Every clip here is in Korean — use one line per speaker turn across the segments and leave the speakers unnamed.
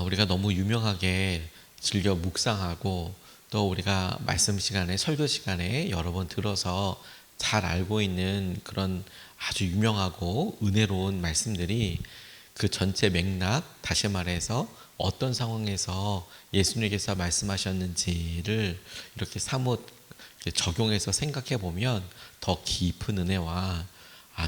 우리가 너무 유명하게 즐겨 묵상하고 또 우리가 말씀 시간에 설교 시간에 여러 번 들어서 잘 알고 있는 그런 아주 유명하고 은혜로운 말씀들이 그 전체 맥락, 다시 말해서 어떤 상황에서 예수님께서 말씀하셨는지를 이렇게 사뭇 적용해서 생각해 보면 더 깊은 은혜와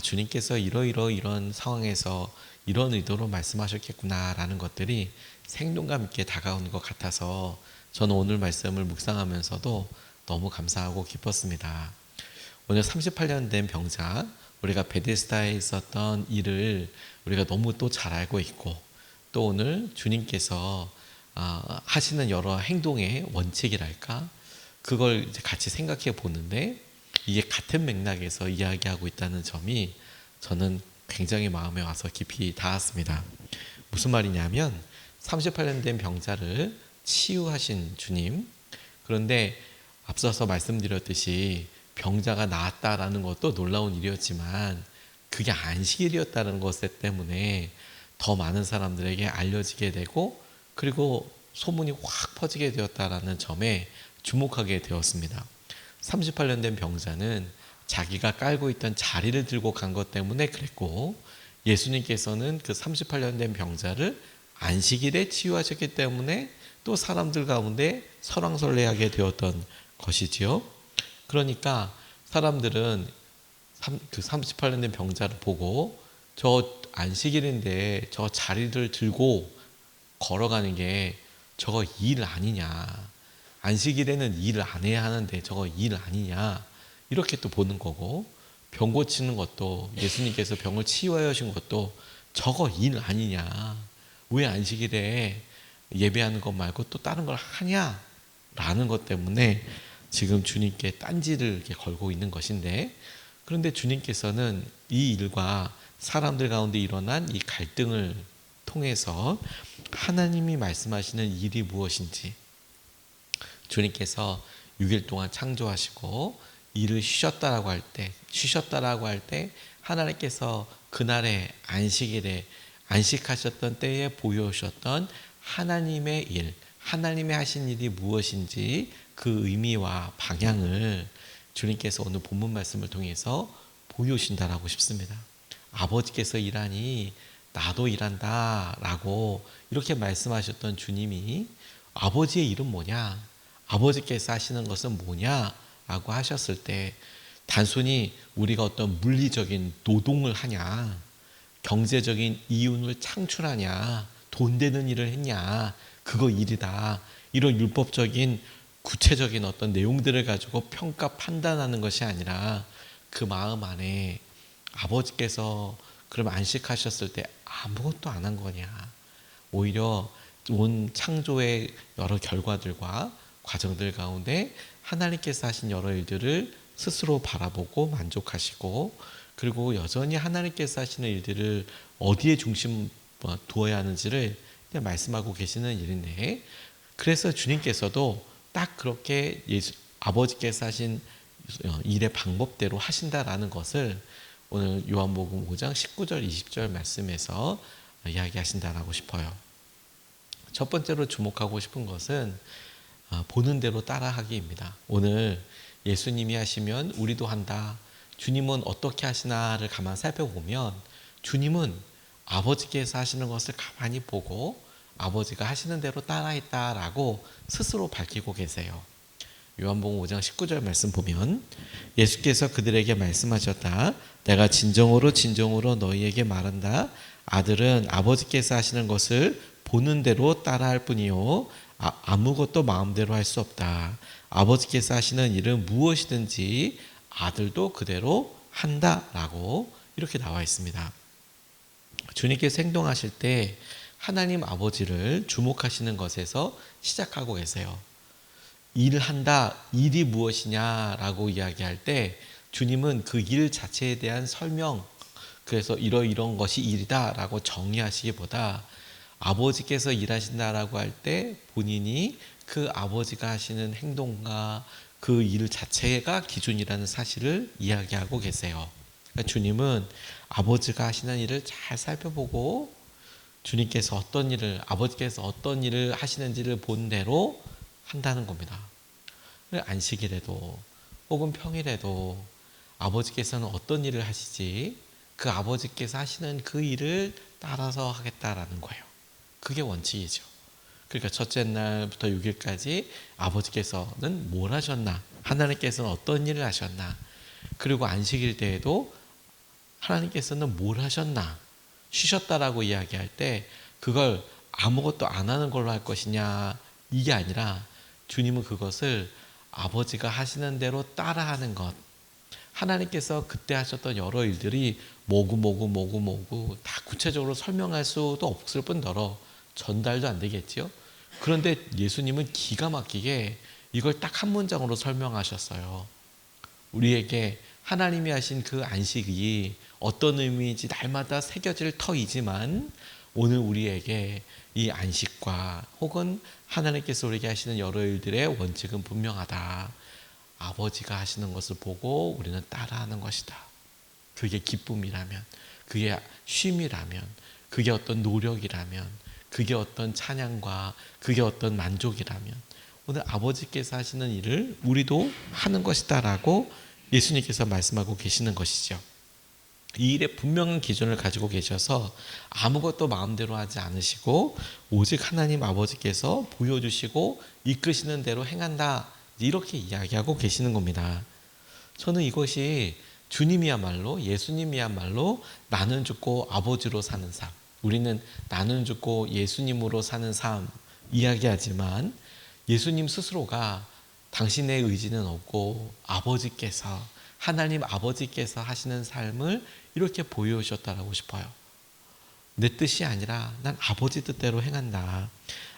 주님께서 이런 상황에서 이런 의도로 말씀하셨겠구나라는 것들이 생동감 있게 다가오는 것 같아서 저는 오늘 말씀을 묵상하면서도 너무 감사하고 기뻤습니다. 오늘 38년 된 병자, 우리가 베데스다에 있었던 일을 우리가 너무 또 잘 알고 있고, 또 오늘 주님께서 하시는 여러 행동의 원칙이랄까, 그걸 이제 같이 생각해 보는데 이게 같은 맥락에서 이야기하고 있다는 점이 저는 굉장히 마음에 와서 깊이 닿았습니다. 무슨 말이냐면 38년 된 병자를 치유하신 주님, 그런데 앞서서 말씀드렸듯이 병자가 나았다라는 것도 놀라운 일이었지만 그게 안식일이었다는 것 때문에 더 많은 사람들에게 알려지게 되고, 그리고 소문이 확 퍼지게 되었다라는 점에 주목하게 되었습니다. 38년 된 병자는 자기가 깔고 있던 자리를 들고 간 것 때문에 그랬고, 예수님께서는 그 38년 된 병자를 안식일에 치유하셨기 때문에 또 사람들 가운데 설왕설래하게 되었던 것이지요. 그러니까 사람들은 그 38년 된 병자를 보고 저 안식일인데 저 자리를 들고 걸어가는 게 저거 일 아니냐, 안식일에는 일을 안 해야 하는데 저거 일 아니냐, 이렇게 또 보는 거고, 병 고치는 것도 예수님께서 병을 치유하여 주신 것도 저거 일 아니냐, 왜 안식일에 예배하는 것 말고 또 다른 걸 하냐 라는 것 때문에 지금 주님께 딴지를 이렇게 걸고 있는 것인데, 그런데 주님께서는 이 일과 사람들 가운데 일어난 이 갈등을 통해서 하나님이 말씀하시는 일이 무엇인지, 주님께서 6일 동안 창조하시고 일을 쉬셨다라고 할 때 하나님께서 그날의 안식일에 안식하셨던 때에 보여주셨던 하나님의 일, 하나님이 하신 일이 무엇인지 그 의미와 방향을 주님께서 오늘 본문 말씀을 통해서 보여주신다라고 싶습니다. 아버지께서 일하니 나도 일한다 라고 이렇게 말씀하셨던 주님이 아버지의 일은 뭐냐, 아버지께서 하시는 것은 뭐냐 라고 하셨을 때, 단순히 우리가 어떤 물리적인 노동을 하냐, 경제적인 이윤을 창출하냐, 돈 되는 일을 했냐, 그거 일이다, 이런 율법적인 구체적인 어떤 내용들을 가지고 평가 판단하는 것이 아니라 그 마음 안에 아버지께서 그럼 안식하셨을 때 아무것도 안 한 거냐, 오히려 온 창조의 여러 결과들과 과정들 가운데 하나님께서 하신 여러 일들을 스스로 바라보고 만족하시고, 그리고 여전히 하나님께서 하시는 일들을 어디에 중심 두어야 하는지를 말씀하고 계시는 일인데, 그래서 주님께서도 딱 그렇게 아버지께서 하신 일의 방법대로 하신다라는 것을 오늘 요한복음 5장 19절 20절 말씀에서 이야기하신다라고 싶어요. 첫 번째로 주목하고 싶은 것은 보는 대로 따라하기입니다. 오늘 예수님이 하시면 우리도 한다, 주님은 어떻게 하시나를 가만 살펴보면 주님은 아버지께서 하시는 것을 가만히 보고 아버지가 하시는 대로 따라했다라고 스스로 밝히고 계세요. 요한복음 5장 19절 말씀 보면 예수께서 그들에게 말씀하셨다. 내가 진정으로 너희에게 말한다. 아들은 아버지께서 하시는 것을 보는 대로 따라할 뿐이요 아무것도 마음대로 할 수 없다. 아버지께서 하시는 일은 무엇이든지 아들도 그대로 한다라고 이렇게 나와 있습니다. 주님께서 행동하실 때 하나님 아버지를 주목하시는 것에서 시작하고 계세요. 일을 한다, 일이 무엇이냐라고 이야기할 때 주님은 그 일 자체에 대한 설명, 그래서 이런 것이 일이다라고 정의하시기보다 아버지께서 일하신다라고 할 때 본인이 그 아버지가 하시는 행동과 그 일 자체가 기준이라는 사실을 이야기하고 계세요. 그러니까 주님은 아버지가 하시는 일을 잘 살펴보고 주님께서 어떤 일을, 아버지께서 어떤 일을 하시는지를 본 대로 한다는 겁니다. 안식일에도 혹은 평일에도 아버지께서는 어떤 일을 하시지 그 아버지께서 하시는 그 일을 따라서 하겠다라는 거예요. 그게 원칙이죠. 그러니까 첫째 날부터 6일까지 아버지께서는 뭘 하셨나, 하나님께서는 어떤 일을 하셨나, 그리고 안식일 때에도 하나님께서는 뭘 하셨나, 쉬셨다라고 이야기할 때 그걸 아무것도 안 하는 걸로 할 것이냐, 이게 아니라 주님은 그것을 아버지가 하시는 대로 따라하는 것, 하나님께서 그때 하셨던 여러 일들이 뭐고 다 구체적으로 설명할 수도 없을 뿐더러 전달도 안 되겠지요. 그런데 예수님은 기가 막히게 이걸 딱 한 문장으로 설명하셨어요. 우리에게 하나님이 하신 그 안식이 어떤 의미인지 날마다 새겨질 터이지만 오늘 우리에게 이 안식과 혹은 하나님께서 우리에게 하시는 여러 일들의 원칙은 분명하다. 아버지가 하시는 것을 보고 우리는 따라하는 것이다. 그게 기쁨이라면, 그게 쉼이라면, 그게 어떤 노력이라면, 그게 어떤 찬양과 그게 어떤 만족이라면 오늘 아버지께서 하시는 일을 우리도 하는 것이다 라고 예수님께서 말씀하고 계시는 것이죠. 이 일에 분명한 기준을 가지고 계셔서 아무것도 마음대로 하지 않으시고 오직 하나님 아버지께서 보여주시고 이끄시는 대로 행한다, 이렇게 이야기하고 계시는 겁니다. 저는 이것이 주님이야말로, 예수님이야말로 나는 죽고 아버지로 사는 삶, 우리는 나는 죽고 예수님으로 사는 삶 이야기하지만 예수님 스스로가 당신의 의지는 없고 아버지께서, 하나님 아버지께서 하시는 삶을 이렇게 보여주셨다라고 싶어요. 내 뜻이 아니라 난 아버지 뜻대로 행한다.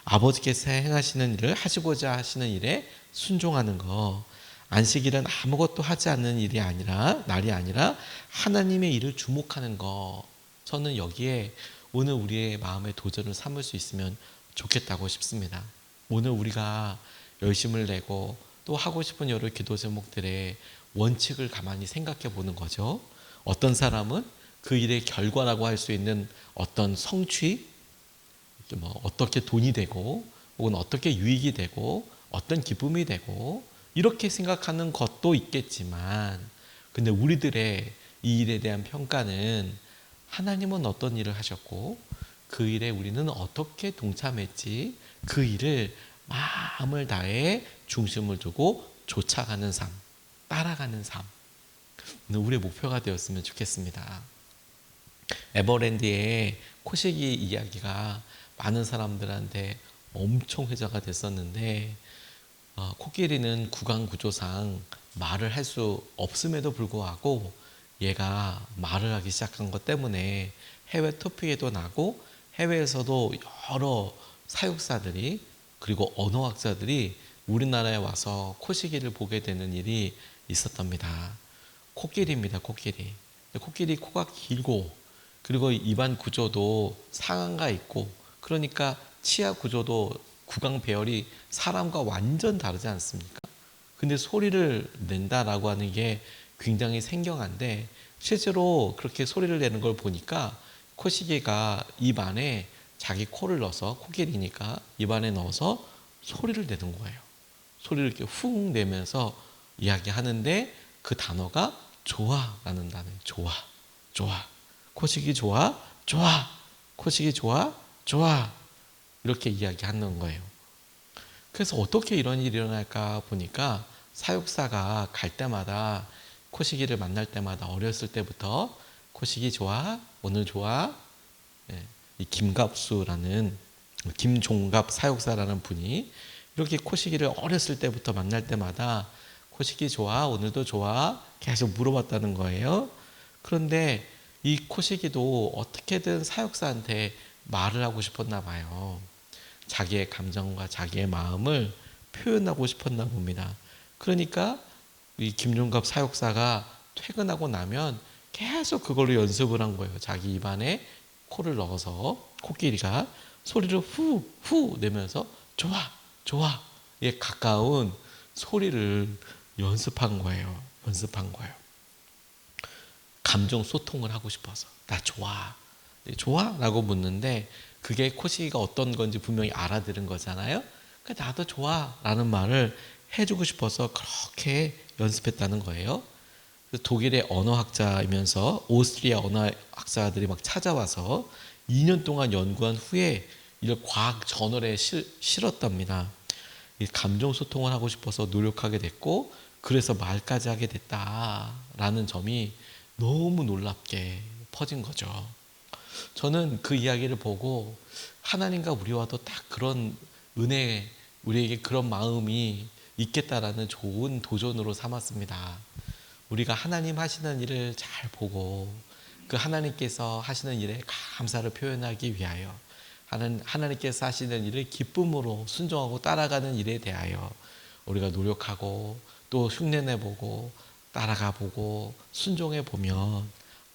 아버지께서 행하시는 일을, 하시고자 하시는 일에 순종하는 거. 안식일은 아무것도 하지 않는 일이 아니라, 날이 아니라 하나님의 일을 주목하는 거. 저는 여기에 오늘 우리의 마음의 도전을 삼을 수 있으면 좋겠다고 싶습니다. 오늘 우리가 열심을 내고 또 하고 싶은 여러 기도 제목들의 원칙을 가만히 생각해 보는 거죠. 어떤 사람은 그 일의 결과라고 할 수 있는 어떤 성취, 어떻게 돈이 되고 혹은 어떻게 유익이 되고 어떤 기쁨이 되고 이렇게 생각하는 것도 있겠지만, 근데 우리들의 이 일에 대한 평가는 하나님은 어떤 일을 하셨고 그 일에 우리는 어떻게 동참했지, 그 일을 마음을 다해 중심을 두고 쫓아가는 삶, 따라가는 삶, 우리의 목표가 되었으면 좋겠습니다. 에버랜드의 코시기 이야기가 많은 사람들한테 엄청 회자가 됐었는데, 코끼리는 구강 구조상 말을 할 수 없음에도 불구하고 얘가 말을 하기 시작한 것 때문에 해외 토픽에도 나고 해외에서도 여러 사육사들이 그리고 언어학자들이 우리나라에 와서 코시기를 보게 되는 일이 있었답니다. 코끼리입니다. 코끼리. 코끼리 코가 길고 그리고 입안 구조도 상안과 있고, 그러니까 치아 구조도 구강 배열이 사람과 완전 다르지 않습니까? 근데 소리를 낸다라고 하는 게 굉장히 생경한데 실제로 그렇게 소리를 내는 걸 보니까 코시기가 입 안에 자기 코를 넣어서, 코끼리니까 입 안에 넣어서 소리를 내는 거예요. 소리를 이렇게 훅 내면서 이야기하는데 그 단어가 좋아라는 단어예요. 좋아, 좋아. 코시기 좋아, 좋아. 코시기 좋아, 좋아. 이렇게 이야기하는 거예요. 그래서 어떻게 이런 일이 일어날까 보니까 사육사가 갈 때마다 코시기를 만날 때마다 어렸을 때부터 코시기 좋아, 오늘 좋아. 이 김갑수라는, 김종갑 사육사라는 분이 이렇게 코시기를 어렸을 때부터 만날 때마다 코시기 좋아, 오늘도 좋아 계속 물어봤다는 거예요. 그런데 이 코시기도 어떻게든 사육사한테 말을 하고 싶었나 봐요. 자기의 감정과 자기의 마음을 표현하고 싶었나 봅니다. 그러니까 이 김종갑 사육사가 퇴근하고 나면 계속 그걸로 연습을 한 거예요. 자기 입안에 코를 넣어서 코끼리가 소리를 후 내면서 좋아, 좋아에 가까운 소리를 연습한 거예요. 연습한 거예요. 감정 소통을 하고 싶어서. 나 좋아. 좋아? 라고 묻는데 그게 코시기가 어떤 건지 분명히 알아들은 거잖아요. 그러니까 나도 좋아 라는 말을 해주고 싶어서 그렇게 연습했다는 거예요. 독일의 언어학자이면서 오스트리아 언어학자들이 막 찾아와서 2년 동안 연구한 후에 이걸 과학 저널에 실었답니다. 감정 소통을 하고 싶어서 노력하게 됐고 그래서 말까지 하게 됐다라는 점이 너무 놀랍게 퍼진 거죠. 저는 그 이야기를 보고 하나님과 우리와도 딱 그런 은혜, 우리에게 그런 마음이 있겠다라는 좋은 도전으로 삼았습니다. 우리가 하나님 하시는 일을 잘 보고 그 하나님께서 하시는 일에 감사를 표현하기 위하여 하나님께서 하시는 일을 기쁨으로 순종하고 따라가는 일에 대하여 우리가 노력하고 또 흉내내보고 따라가보고 순종해보면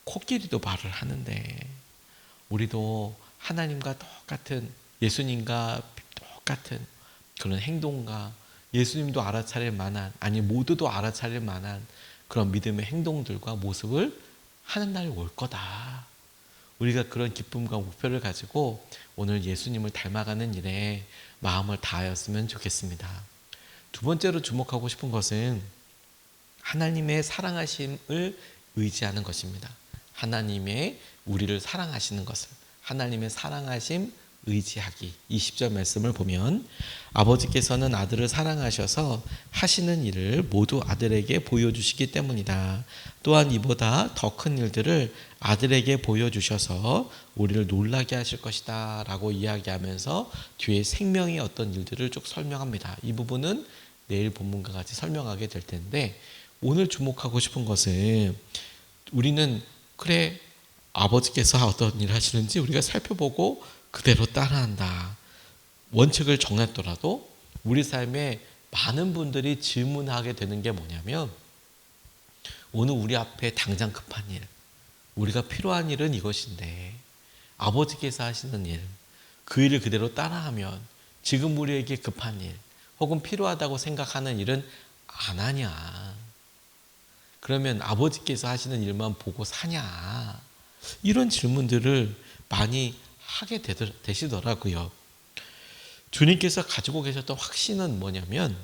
코끼리도 말을 하는데 우리도 하나님과 똑같은 예수님과 똑같은 그런 행동과 예수님도 알아차릴 만한 아니 모두도 알아차릴 만한 그런 믿음의 행동들과 모습을 하는 날이 올 거다. 우리가 그런 기쁨과 목표를 가지고 오늘 예수님을 닮아가는 일에 마음을 다하였으면 좋겠습니다. 두 번째로 주목하고 싶은 것은 하나님의 사랑하심을 의지하는 것입니다. 하나님의 우리를 사랑하시는 것을 하나님의 사랑하심 의지하기. 20절 말씀을 보면 아버지께서는 아들을 사랑하셔서 하시는 일을 모두 아들에게 보여주시기 때문이다. 또한 이보다 더 큰 일들을 아들에게 보여주셔서 우리를 놀라게 하실 것이다 라고 이야기하면서 뒤에 생명의 어떤 일들을 쭉 설명합니다. 이 부분은 내일 본문과 같이 설명하게 될 텐데 오늘 주목하고 싶은 것은 우리는 그래 아버지께서 어떤 일을 하시는지 우리가 살펴보고 그대로 따라한다. 원칙을 정했더라도 우리 삶에 많은 분들이 질문하게 되는 게 뭐냐면 오늘 우리 앞에 당장 급한 일, 우리가 필요한 일은 이것인데 아버지께서 하시는 일, 그 일을 그대로 따라하면 지금 우리에게 급한 일 혹은 필요하다고 생각하는 일은 안 하냐. 그러면 아버지께서 하시는 일만 보고 사냐. 이런 질문들을 많이 하게 되시더라고요. 주님께서 가지고 계셨던 확신은 뭐냐면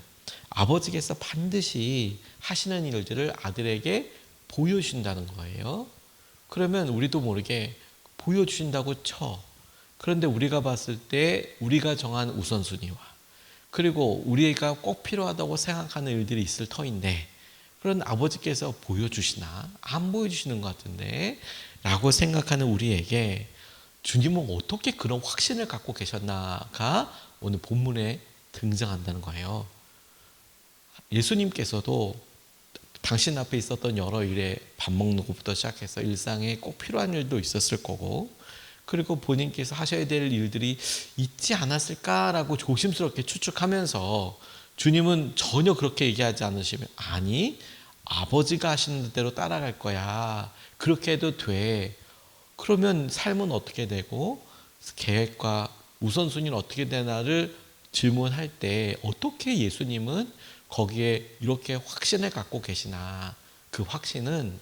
아버지께서 반드시 하시는 일들을 아들에게 보여주신다는 거예요. 그러면 우리도 모르게 보여주신다고 쳐. 그런데 우리가 봤을 때 우리가 정한 우선순위와 그리고 우리가 꼭 필요하다고 생각하는 일들이 있을 터인데 그런 아버지께서 보여주시나? 안 보여주시는 것 같은데 라고 생각하는 우리에게 주님은 어떻게 그런 확신을 갖고 계셨나가 오늘 본문에 등장한다는 거예요. 예수님께서도 당신 앞에 있었던 여러 일에 밥 먹는 것부터 시작해서 일상에 꼭 필요한 일도 있었을 거고 그리고 본인께서 하셔야 될 일들이 있지 않았을까라고 조심스럽게 추측하면서 주님은 전혀 그렇게 얘기하지 않으시면 아니 아버지가 하시는 대로 따라갈 거야. 그렇게 해도 돼. 그러면 삶은 어떻게 되고 계획과 우선순위는 어떻게 되나를 질문할 때 어떻게 예수님은 거기에 이렇게 확신을 갖고 계시나. 그 확신은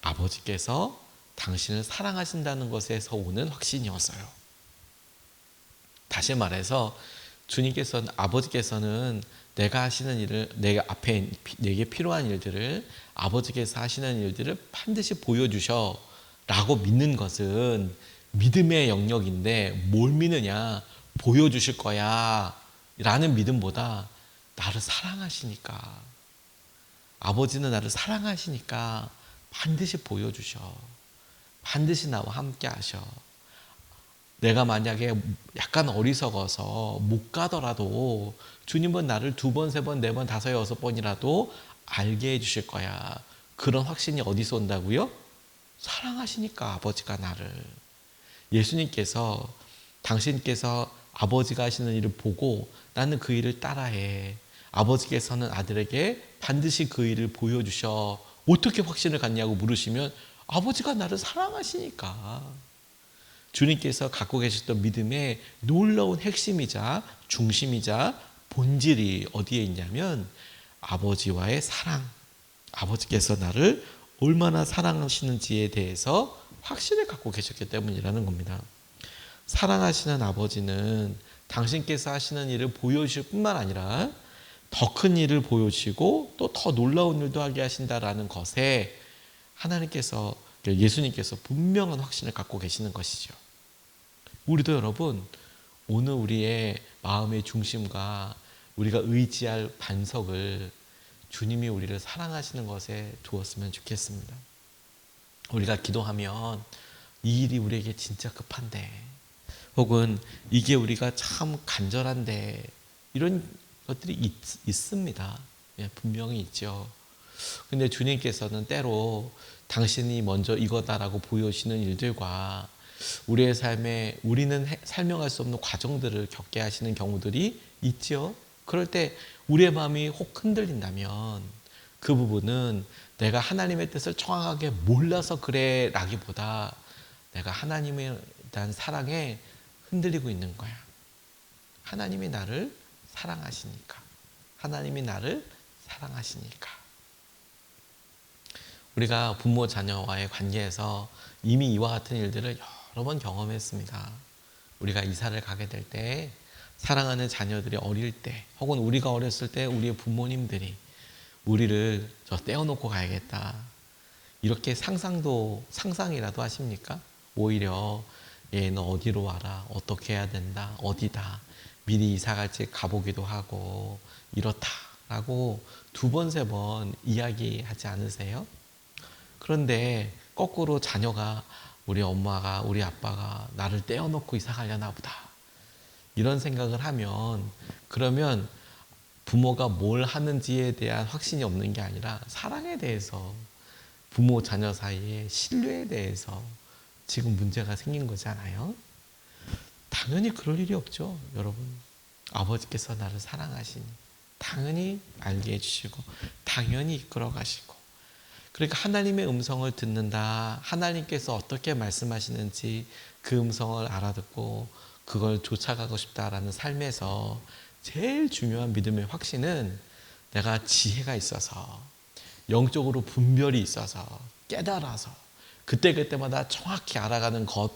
아버지께서 당신을 사랑하신다는 것에서 오는 확신이었어요. 다시 말해서 주님께서는 아버지께서는 내가 하시는 일을 내가 앞에 내게 필요한 일들을 아버지께서 하시는 일들을 반드시 보여주셔 라고 믿는 것은 믿음의 영역인데 뭘 믿느냐 보여주실 거야 라는 믿음보다 나를 사랑하시니까 아버지는 나를 사랑하시니까 반드시 보여주셔 반드시 나와 함께 하셔 내가 만약에 약간 어리석어서 못 가더라도 주님은 나를 2번, 3번, 4번, 5, 6번이라도 알게 해주실 거야. 그런 확신이 어디서 온다고요? 사랑하시니까 아버지가 나를. 예수님께서 당신께서 아버지가 하시는 일을 보고 나는 그 일을 따라해. 아버지께서는 아들에게 반드시 그 일을 보여주셔. 어떻게 확신을 갖냐고 물으시면 아버지가 나를 사랑하시니까. 주님께서 갖고 계셨던 믿음의 놀라운 핵심이자 중심이자 본질이 어디에 있냐면 아버지와의 사랑. 아버지께서 나를 얼마나 사랑하시는지에 대해서 확신을 갖고 계셨기 때문이라는 겁니다. 사랑하시는 아버지는 당신께서 하시는 일을 보여주실 뿐만 아니라 더 큰 일을 보여주시고 또 더 놀라운 일도 하게 하신다라는 것에 하나님께서, 예수님께서 분명한 확신을 갖고 계시는 것이죠. 우리도 여러분, 오늘 우리의 마음의 중심과 우리가 의지할 반석을 주님이 우리를 사랑하시는 것에 두었으면 좋겠습니다. 우리가 기도하면 이 일이 우리에게 진짜 급한데, 혹은 이게 우리가 참 간절한데, 이런 것들이 있습니다. 분명히 있죠. 근데 주님께서는 때로 당신이 먼저 이거다라고 보여주시는 일들과 우리의 삶에 우리는 설명할 수 없는 과정들을 겪게 하시는 경우들이 있죠. 그럴 때 우리의 마음이 혹 흔들린다면 그 부분은 내가 하나님의 뜻을 정확하게 몰라서 그래 라기보다 내가 하나님에 대한 사랑에 흔들리고 있는 거야. 하나님이 나를 사랑하시니까. 하나님이 나를 사랑하시니까. 우리가 부모 자녀와의 관계에서 이미 이와 같은 일들을 여러 번 경험했습니다. 우리가 이사를 가게 될 때, 사랑하는 자녀들이 어릴 때, 혹은 우리가 어렸을 때 우리의 부모님들이 우리를 저 떼어놓고 가야겠다, 이렇게 상상이라도 하십니까? 오히려 너 어디로 와라, 어떻게 해야 된다, 어디다, 미리 이사 갈지 가보기도 하고 이렇다라고 두 번, 세 번 이야기하지 않으세요? 그런데 거꾸로 자녀가 우리 엄마가, 우리 아빠가 나를 떼어놓고 이사 가려나 보다, 이런 생각을 하면, 그러면 부모가 뭘 하는지에 대한 확신이 없는 게 아니라 사랑에 대해서, 부모 자녀 사이의 신뢰에 대해서 지금 문제가 생긴 거잖아요. 당연히 그럴 일이 없죠, 여러분. 아버지께서 나를 사랑하시니 당연히 알게 해주시고 당연히 이끌어 가시고, 그러니까 하나님의 음성을 듣는다, 하나님께서 어떻게 말씀하시는지 그 음성을 알아듣고 그걸 쫓아가고 싶다라는 삶에서 제일 중요한 믿음의 확신은 내가 지혜가 있어서, 영적으로 분별이 있어서, 깨달아서 그때그때마다 정확히 알아가는 것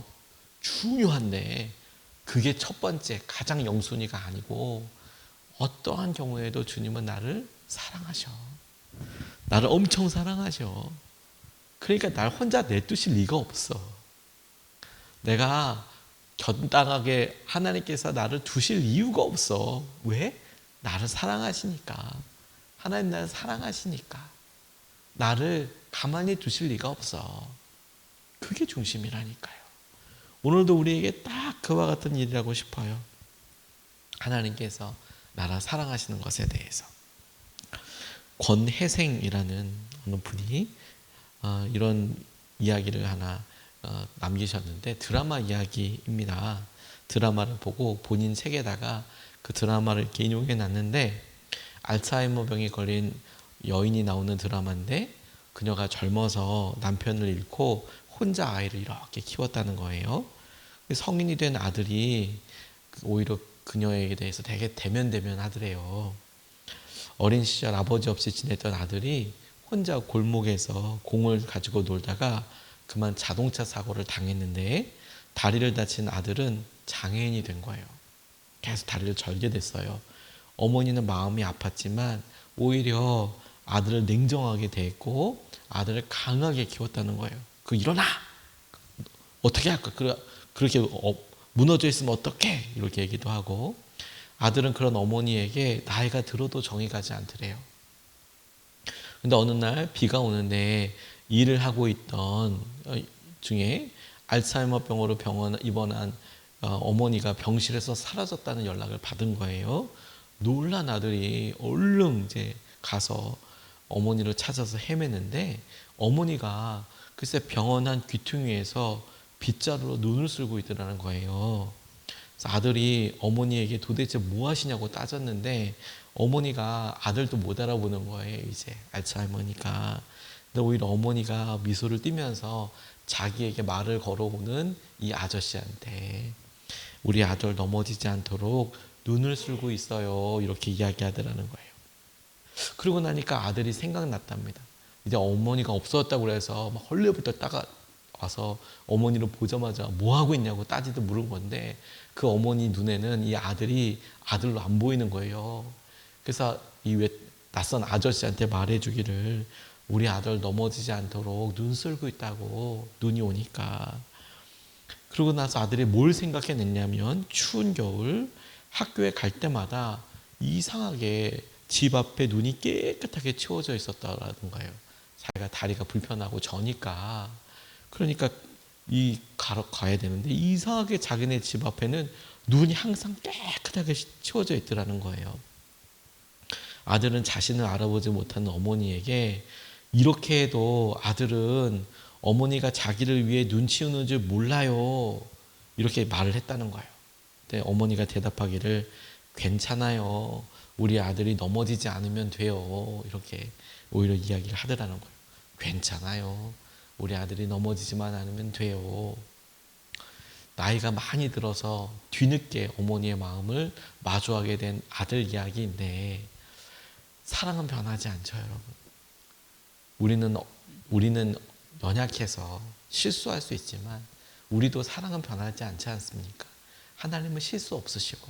중요한데, 그게 첫 번째 가장 영순위가 아니고, 어떠한 경우에도 주님은 나를 사랑하셔. 나를 엄청 사랑하셔. 그러니까 날 혼자 내두실 리가 없어. 내가 견당하게 하나님께서 나를 두실 이유가 없어. 왜? 나를 사랑하시니까. 하나님 나를 사랑하시니까. 나를 가만히 두실 리가 없어. 그게 중심이라니까요. 오늘도 우리에게 딱 그와 같은 일이라고 싶어요. 하나님께서 나를 사랑하시는 것에 대해서. 권혜생이라는 어느 분이 이런 이야기를 하나 남기셨는데, 드라마 이야기입니다. 드라마를 보고 본인 책에다가 그 드라마를 이렇게 인용해 놨는데, 알츠하이머 병에 걸린 여인이 나오는 드라마인데, 그녀가 젊어서 남편을 잃고 혼자 아이를 이렇게 키웠다는 거예요. 성인이 된 아들이 오히려 그녀에게 대해서 되게 대면대면 하더래요. 어린 시절 아버지 없이 지냈던 아들이 혼자 골목에서 공을 가지고 놀다가 그만 자동차 사고를 당했는데, 다리를 다친 아들은 장애인이 된 거예요. 계속 다리를 절게 됐어요. 어머니는 마음이 아팠지만 오히려 아들을 냉정하게 대했고 아들을 강하게 키웠다는 거예요. 일어나! 어떻게 할까? 그렇게 무너져 있으면 어떡해? 이렇게 얘기도 하고, 아들은 그런 어머니에게 나이가 들어도 정이 가지 않더래요. 근데 어느 날 비가 오는데 일을 하고 있던 중에 알츠하이머 병으로 병원 입원한 어머니가 병실에서 사라졌다는 연락을 받은 거예요. 놀란 아들이 얼른 이제 가서 어머니를 찾아서 헤매는데, 어머니가 글쎄 병원 한 귀퉁이에서 빗자루로 눈을 쓸고 있더라는 거예요. 그래서 아들이 어머니에게 도대체 뭐 하시냐고 따졌는데, 어머니가 아들도 못 알아보는 거예요, 이제 알츠하이머니까. 근데 오히려 어머니가 미소를 띠면서 자기에게 말을 걸어오는 이 아저씨한테 우리 아들 넘어지지 않도록 눈을 쓸고 있어요, 이렇게 이야기하더라는 거예요. 그러고 나니까 아들이 생각났답니다. 이제 어머니가 없어졌다고 그래서 막 헐레부터 따가와서 어머니를 보자마자 뭐 하고 있냐고 따지듯 물은 건데, 그 어머니 눈에는 이 아들이 아들로 안 보이는 거예요. 그래서 이 왜 낯선 아저씨한테 말해주기를 우리 아들 넘어지지 않도록 눈 쓸고 있다고, 눈이 오니까. 그러고 나서 아들이 뭘 생각해냈냐면 추운 겨울 학교에 갈 때마다 이상하게 집 앞에 눈이 깨끗하게 치워져 있었다라는 거예요. 자기가 다리가 불편하고 저니까. 그러니까 가야 되는데 이상하게 자기네 집 앞에는 눈이 항상 깨끗하게 치워져 있더라는 거예요. 아들은 자신을 알아보지 못하는 어머니에게 이렇게 해도 아들은 어머니가 자기를 위해 눈 치우는 줄 몰라요, 이렇게 말을 했다는 거예요. 근데 어머니가 대답하기를 괜찮아요, 우리 아들이 넘어지지 않으면 돼요, 이렇게 오히려 이야기를 하더라는 거예요. 괜찮아요, 우리 아들이 넘어지지만 않으면 돼요. 나이가 많이 들어서 뒤늦게 어머니의 마음을 마주하게 된 아들 이야기인데, 사랑은 변하지 않죠, 여러분. 우리는 연약해서 실수할 수 있지만 우리도 사랑은 변하지 않지 않습니까? 하나님은 실수 없으시고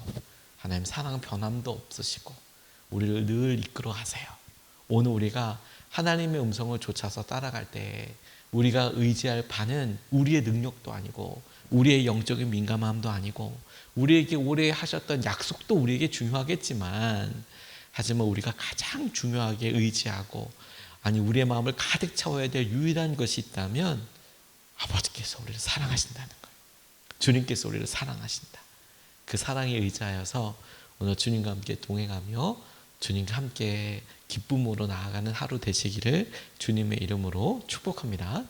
하나님 사랑은 변함도 없으시고 우리를 늘 이끌어 가세요. 오늘 우리가 하나님의 음성을 좇아서 따라갈 때 우리가 의지할 바는 우리의 능력도 아니고 우리의 영적인 민감함도 아니고 우리에게 오래 하셨던 약속도 우리에게 중요하겠지만, 하지만 우리가 가장 중요하게 의지하고 우리의 마음을 가득 채워야 될 유일한 것이 있다면 아버지께서 우리를 사랑하신다는 거예요. 주님께서 우리를 사랑하신다. 그 사랑에 의지하여서 오늘 주님과 함께 동행하며 주님과 함께 기쁨으로 나아가는 하루 되시기를 주님의 이름으로 축복합니다.